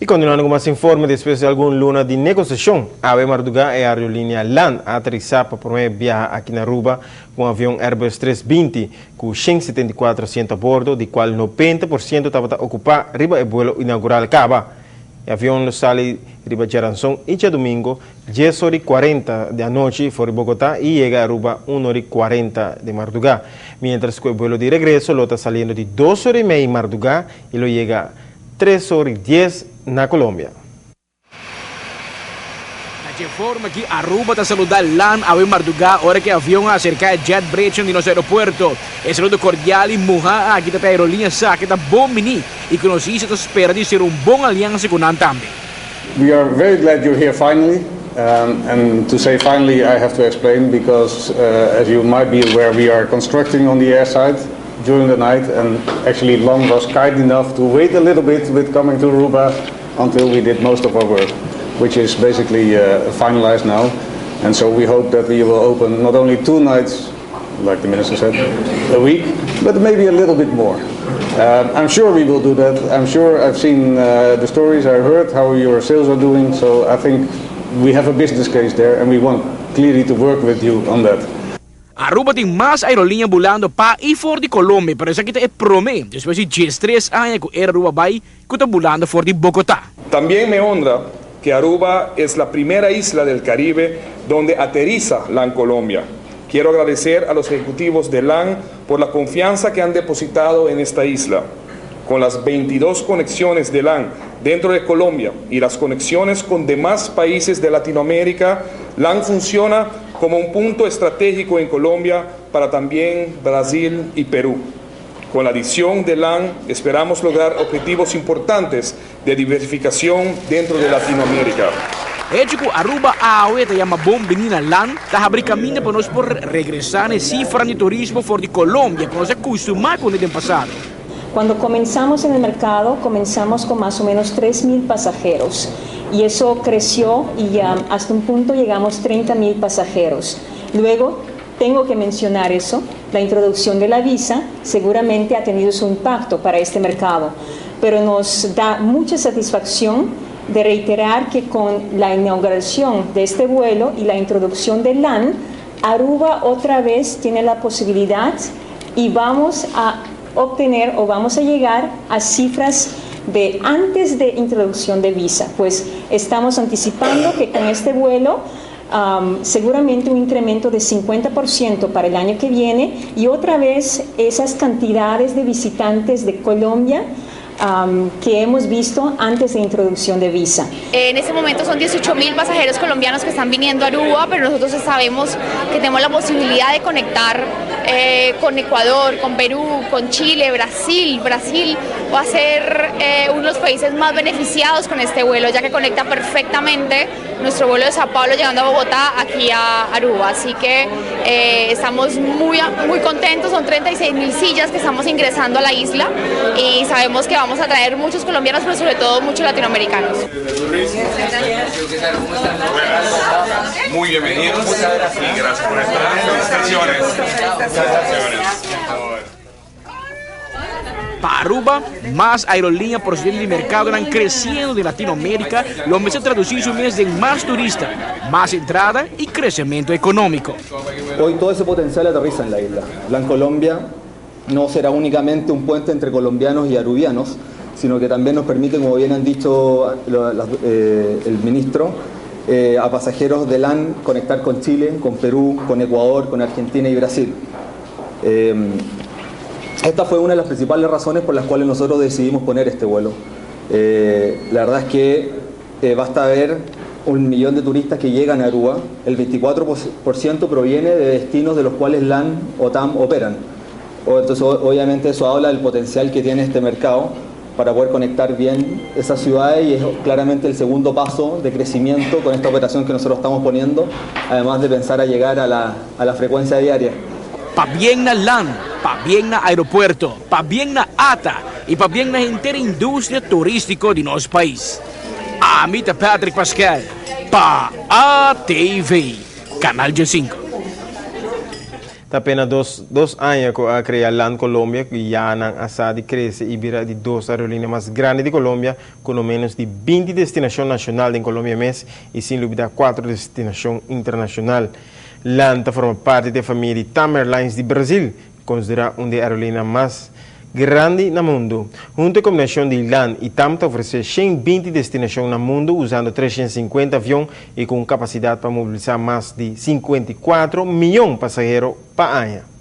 E continuando com mais informe, depois de alguma luna de negociação, a Ave Marduga e a aerolínea LAN aterrissar para o primeiro viagem aqui na Aruba com um avião Airbus 320 com 174 assentos a bordo, de qual 90% estava ocupado riba o vuelo inaugural acaba. O avião sai riba de Aranzón e dia domingo, 10h40 da noite, fora de Bogotá e chega a Aruba 1h40 de Marduga. Mientras que o vuelo de regresso lo está saliendo de 2h30 em Marduga e lo chega 3h10 na Colômbia. De forma que Aruba está saludar LAN Ave Marduga, hora que o avião acerca de Jet Bridge de nosso aeroporto. É saludo cordial e muha aqui da aerolínea sa que está bom mini e que nós isso espera de ser bom aliança com LAN também. We are very glad you're here finally. And to say finally, I have to explain because, as you might be aware, we are constructing on the airside during the night, and actually LAN was kind enough to wait a little bit with coming to Aruba until we did most of our work, which is basically finalized now. And so we hope that we will open not only 2 nights, like the Minister said, a week, but maybe a little bit more. I'm sure we will do that. I'm sure I've seen the stories, I heard how your sales are doing, so I think we have a business case there and we want clearly to work with you on that. Aruba tem mais aerolínea volando para e fora de Colômbia, pero essa aqui é promê. Depois de 3 años que era Aruba vai, que está volando fora de Bogotá. También me honra que Aruba es la primera isla del Caribe donde aterriza LAN Colombia. Quiero agradecer a los ejecutivos de LAN por la confianza que han depositado en esta isla. Con las 22 conexiones de LAN dentro de Colombia y las conexiones con demás países de Latinoamérica, LAN funciona como un punto estratégico en Colombia para también Brasil y Perú. Con la adición de LAN esperamos lograr objetivos importantes de diversificación dentro de Latinoamérica. Hecho que Aruba ahora llama bom menina LAN, está abrindo caminho para nós por regresar a cifra de turismo fora de Colombia, que nos acostumamos con el pasado. Cuando comenzamos en el mercado, comenzamos con más o menos 3.000 pasajeros y eso creció y hasta un punto llegamos 30.000 pasajeros. Luego, tengo que mencionar eso, la introducción de la visa seguramente ha tenido su impacto para este mercado, pero nos da mucha satisfacción de reiterar que con la inauguración de este vuelo y la introducción de LAN, Aruba otra vez tiene la posibilidad y vamos a obtener o vamos a llegar a cifras de antes de introducción de visa, pues estamos anticipando que con este vuelo seguramente un incremento de 50% para el año que viene y otra vez esas cantidades de visitantes de Colombia que hemos visto antes de introducción de visa. En este momento son 18.000 pasajeros colombianos que están viniendo a Aruba, pero nosotros sabemos que tenemos la posibilidad de conectar con Ecuador, con Perú, con Chile, Brasil. Brasil va a ser uno de los países más beneficiados con este vuelo, ya que conecta perfectamente nuestro vuelo de Sao Paulo llegando a Bogotá aquí a Aruba. Así que estamos muy contentos, son 36.000 sillas que estamos ingresando a la isla y sabemos que vamos a traer muchos colombianos, pero sobre todo muchos latinoamericanos. Muy bienvenidos y gracias por estar. Felicitaciones. Para Aruba, más aerolíneas procedentes del mercado están creciendo de Latinoamérica, lo que se traduce su mes de más turistas, más entrada y crecimiento económico. Hoy todo ese potencial aterriza en la isla. LAN Colombia no será únicamente un puente entre colombianos y arubianos, sino que también nos permite, como bien han dicho el ministro, a pasajeros de LAN conectar con Chile, con Perú, con Ecuador, con Argentina y Brasil. Esta fue una de las principales razones por las cuales nosotros decidimos poner este vuelo. La verdad es que basta ver 1 millón de turistas que llegan a Aruba, el 24% proviene de destinos de los cuales LAN o TAM operan. Entonces obviamente eso habla del potencial que tiene este mercado para poder conectar bien esas ciudades y es claramente el segundo paso de crecimiento con esta operación que nosotros estamos poniendo, además de pensar a llegar a la frecuencia diaria. Para bien na LAN, para bien na aeropuerto, para bien na ATA y para bien na entera industria turística de nuestro país. Amita Patrick Pascal, para ATV, Canal G5. Está apenas dos años a crear LAN Colombia, que ya han asado y crece y vira de dos aerolíneas más grandes de Colombia, con no menos de 20 destinaciones nacionales en Colombia mes y sin duda 4 destinaciones internacionales. LAN forma parte de la familia TAM Airlines de Brasil, considerada una de las aerolíneas más grande no mundo. Junto a combinação de LAN e TAM oferece 120 destinações no mundo, usando 350 aviões e com capacidade para mobilizar mais de 54 milhões de passageiros por ano.